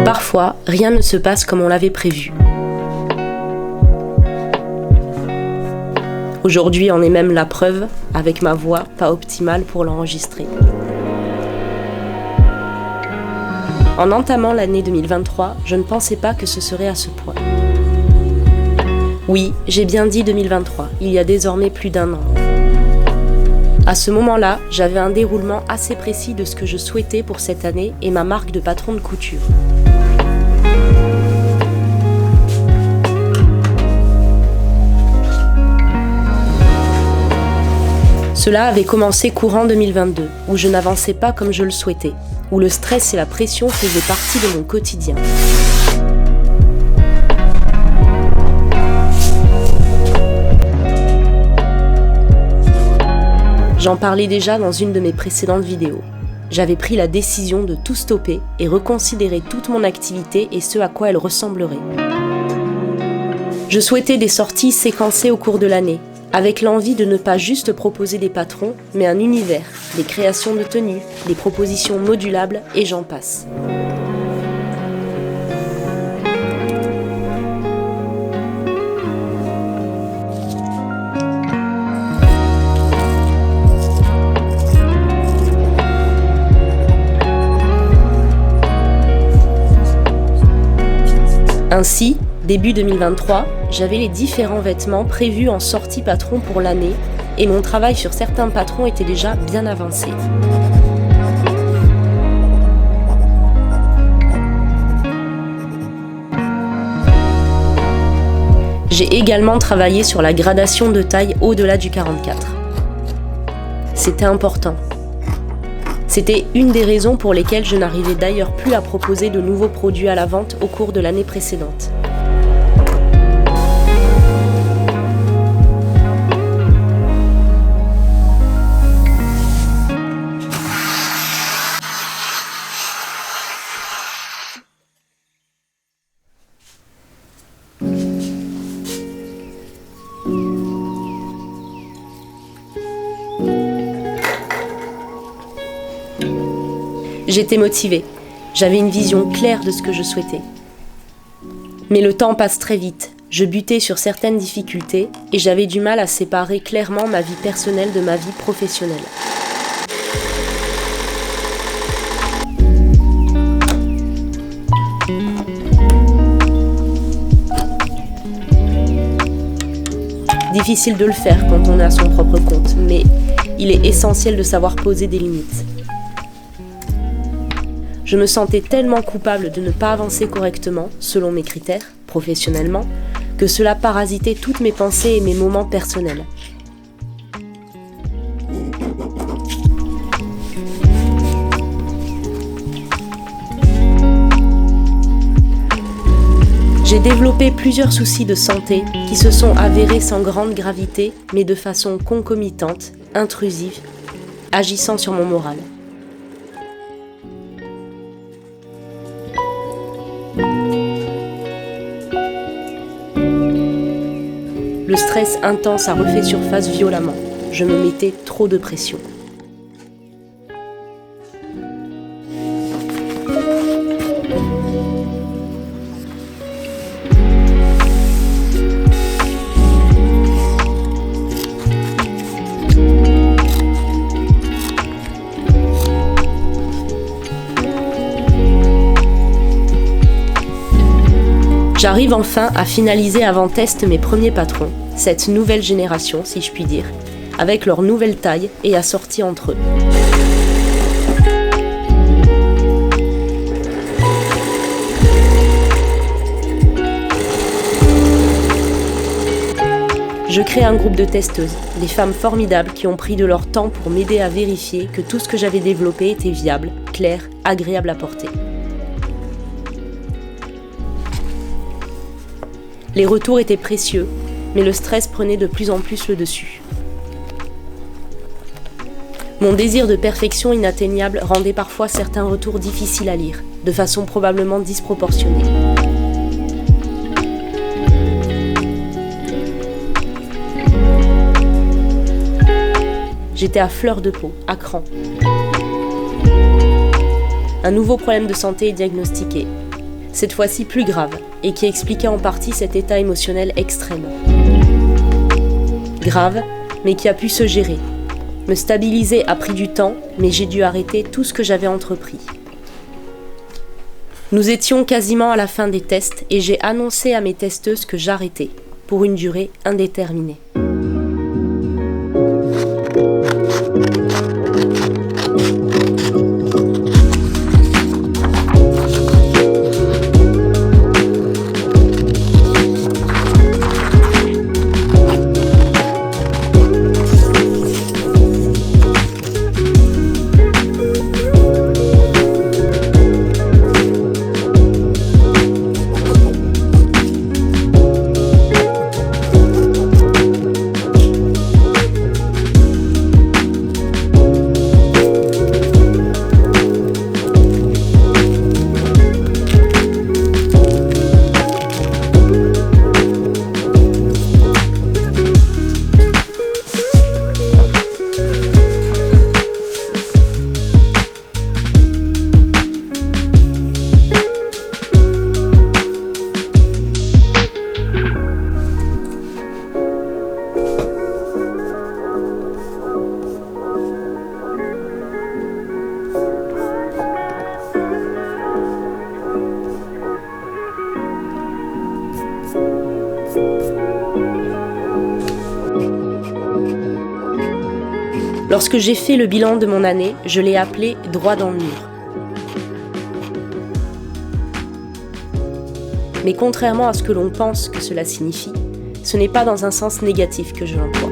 Parfois, rien ne se passe comme on l'avait prévu. Aujourd'hui en est même la preuve, avec ma voix pas optimale pour l'enregistrer. En entamant l'année 2023, je ne pensais pas que ce serait à ce point. Oui, j'ai bien dit 2023, il y a désormais plus d'1 an. À ce moment-là, j'avais un déroulement assez précis de ce que je souhaitais pour cette année et ma marque de patron de couture. Cela avait commencé courant 2022, où je n'avançais pas comme je le souhaitais, où le stress et la pression faisaient partie de mon quotidien. J'en parlais déjà dans une de mes précédentes vidéos. J'avais pris la décision de tout stopper et reconsidérer toute mon activité et ce à quoi elle ressemblerait. Je souhaitais des sorties séquencées au cours de l'année, avec l'envie de ne pas juste proposer des patrons, mais un univers, des créations de tenues, des propositions modulables et j'en passe. Ainsi, début 2023, j'avais les différents vêtements prévus en sortie patron pour l'année et mon travail sur certains patrons était déjà bien avancé. J'ai également travaillé sur la gradation de taille au-delà du 44. C'était important. C'était une des raisons pour lesquelles je n'arrivais d'ailleurs plus à proposer de nouveaux produits à la vente au cours de l'année précédente. J'étais motivée, j'avais une vision claire de ce que je souhaitais. Mais le temps passe très vite, je butais sur certaines difficultés et j'avais du mal à séparer clairement ma vie personnelle de ma vie professionnelle. Difficile de le faire quand on est à son propre compte, mais il est essentiel de savoir poser des limites. Je me sentais tellement coupable de ne pas avancer correctement, selon mes critères, professionnellement, que cela parasitait toutes mes pensées et mes moments personnels. J'ai développé plusieurs soucis de santé qui se sont avérés sans grande gravité, mais de façon concomitante, intrusive, agissant sur mon moral. Le stress intense a refait surface violemment. Je me mettais trop de pression. J'arrive enfin à finaliser avant test mes premiers patrons, cette nouvelle génération si je puis dire, avec leur nouvelle taille et assortis entre eux. Je crée un groupe de testeuses, des femmes formidables qui ont pris de leur temps pour m'aider à vérifier que tout ce que j'avais développé était viable, clair, agréable à porter. Les retours étaient précieux, mais le stress prenait de plus en plus le dessus. Mon désir de perfection inatteignable rendait parfois certains retours difficiles à lire, de façon probablement disproportionnée. J'étais à fleur de peau, à cran. Un nouveau problème de santé est diagnostiqué, cette fois-ci plus grave, et qui expliquait en partie cet état émotionnel extrême. Grave, mais qui a pu se gérer. Me stabiliser a pris du temps, mais j'ai dû arrêter tout ce que j'avais entrepris. Nous étions quasiment à la fin des tests et j'ai annoncé à mes testeuses que j'arrêtais, pour une durée indéterminée. Lorsque j'ai fait le bilan de mon année, je l'ai appelé « droit dans le mur ». Mais contrairement à ce que l'on pense que cela signifie, ce n'est pas dans un sens négatif que je l'emploie.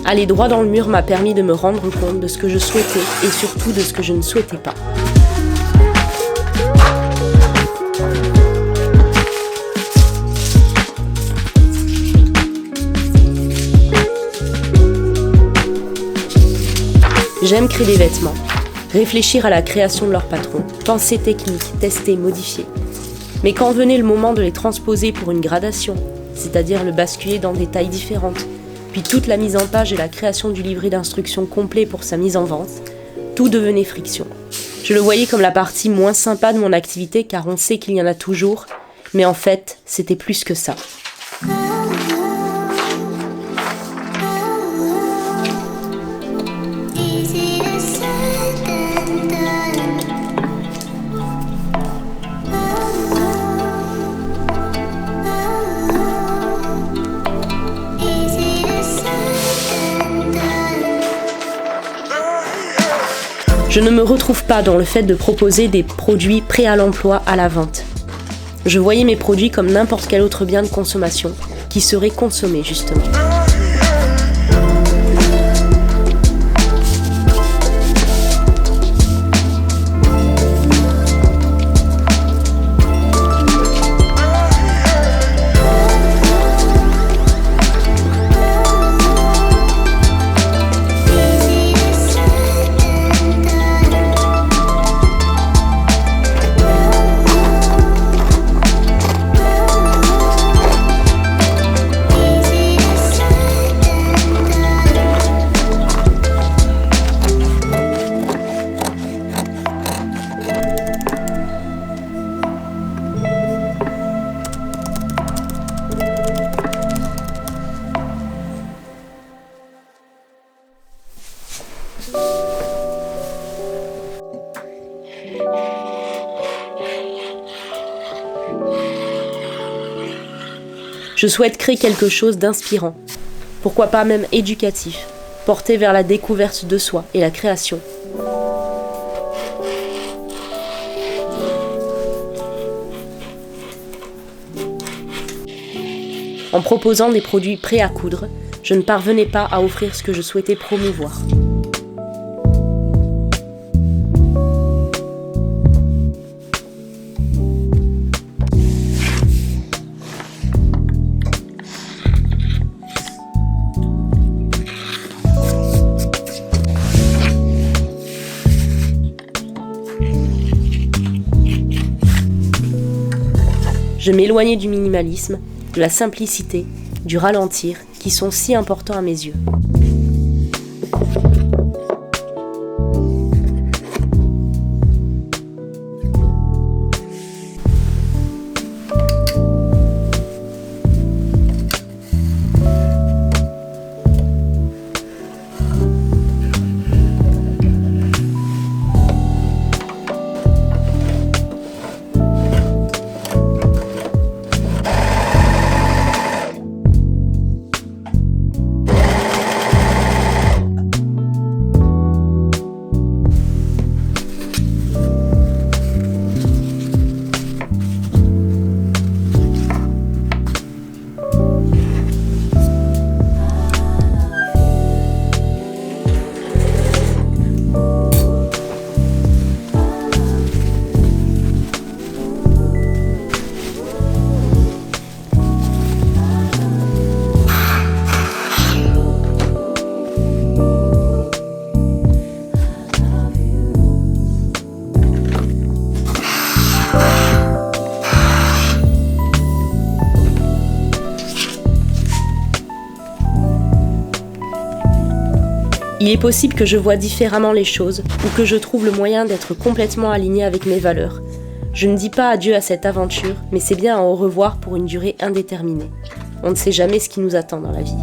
Aller droit dans le mur m'a permis de me rendre compte de ce que je souhaitais et surtout de ce que je ne souhaitais pas. J'aime créer des vêtements, réfléchir à la création de leurs patrons, penser technique, tester, modifier. Mais quand venait le moment de les transposer pour une gradation, c'est-à-dire le basculer dans des tailles différentes, puis toute la mise en page et la création du livret d'instructions complet pour sa mise en vente, tout devenait friction. Je le voyais comme la partie moins sympa de mon activité car on sait qu'il y en a toujours, mais en fait, c'était plus que ça. Je ne me retrouve pas dans le fait de proposer des produits prêts à l'emploi à la vente. Je voyais mes produits comme n'importe quel autre bien de consommation qui serait consommé justement. Je souhaite créer quelque chose d'inspirant, pourquoi pas même éducatif, porté vers la découverte de soi et la création. En proposant des produits prêts à coudre, je ne parvenais pas à offrir ce que je souhaitais promouvoir. Je m'éloignais du minimalisme, de la simplicité, du ralentir, qui sont si importants à mes yeux. Il est possible que je vois différemment les choses ou que je trouve le moyen d'être complètement aligné avec mes valeurs. Je ne dis pas adieu à cette aventure, mais c'est bien un au revoir pour une durée indéterminée. On ne sait jamais ce qui nous attend dans la vie.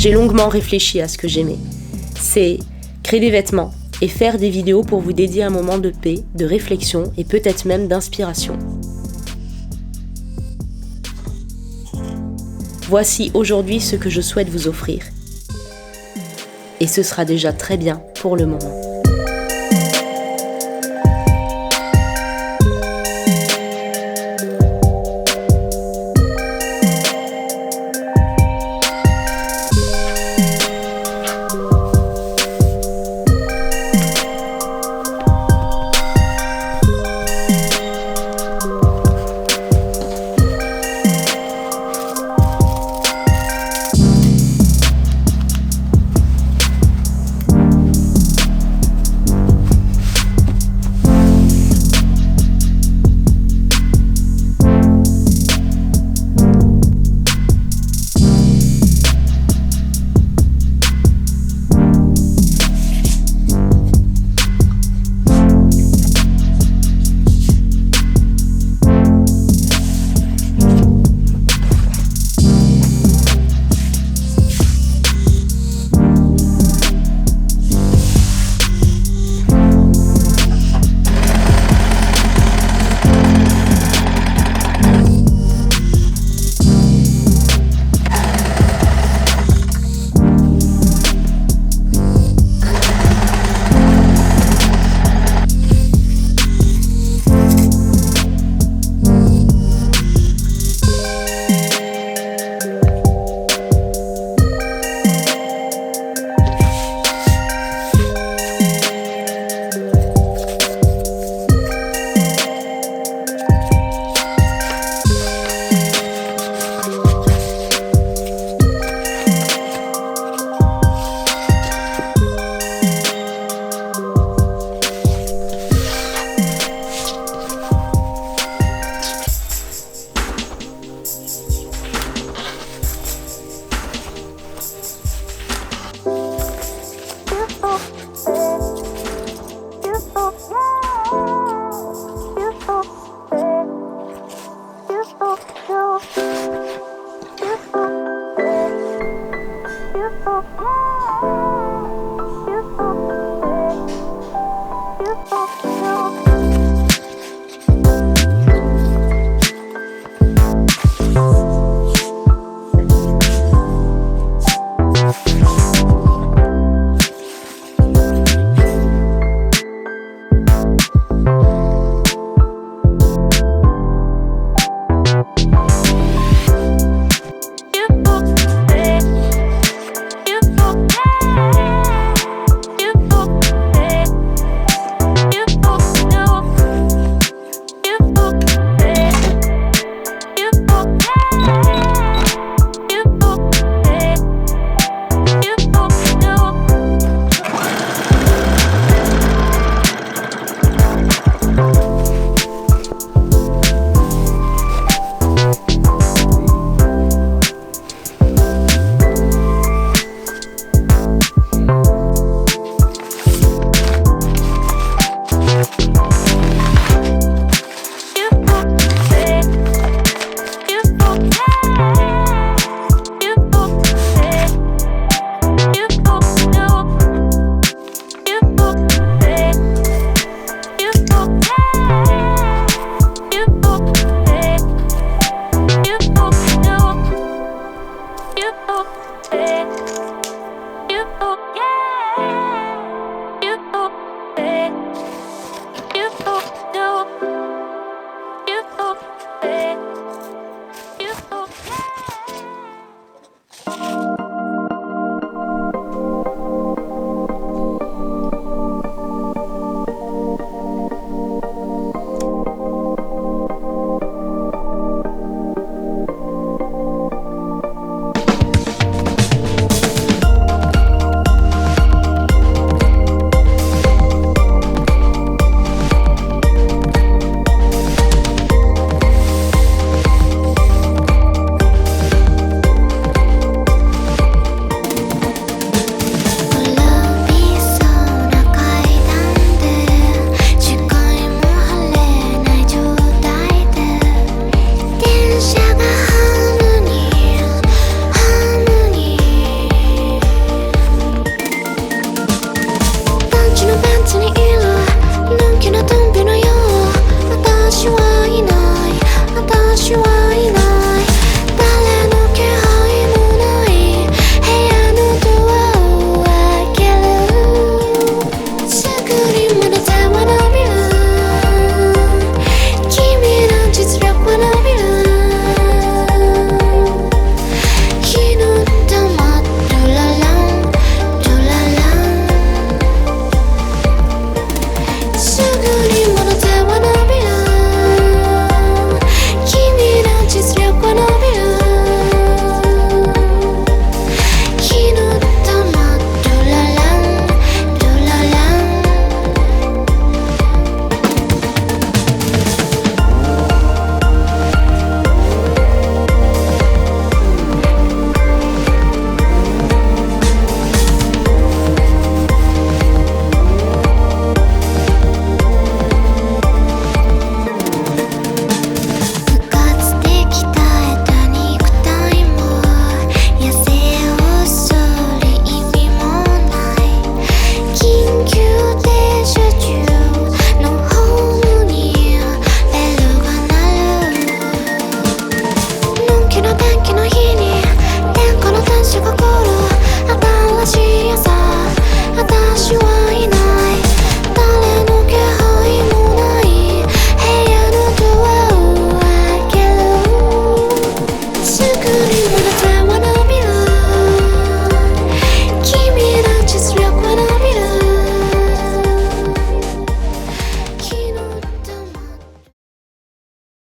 J'ai longuement réfléchi à ce que j'aimais. C'est créer des vêtements et faire des vidéos pour vous dédier un moment de paix, de réflexion et peut-être même d'inspiration. Voici aujourd'hui ce que je souhaite vous offrir. Et ce sera déjà très bien pour le moment.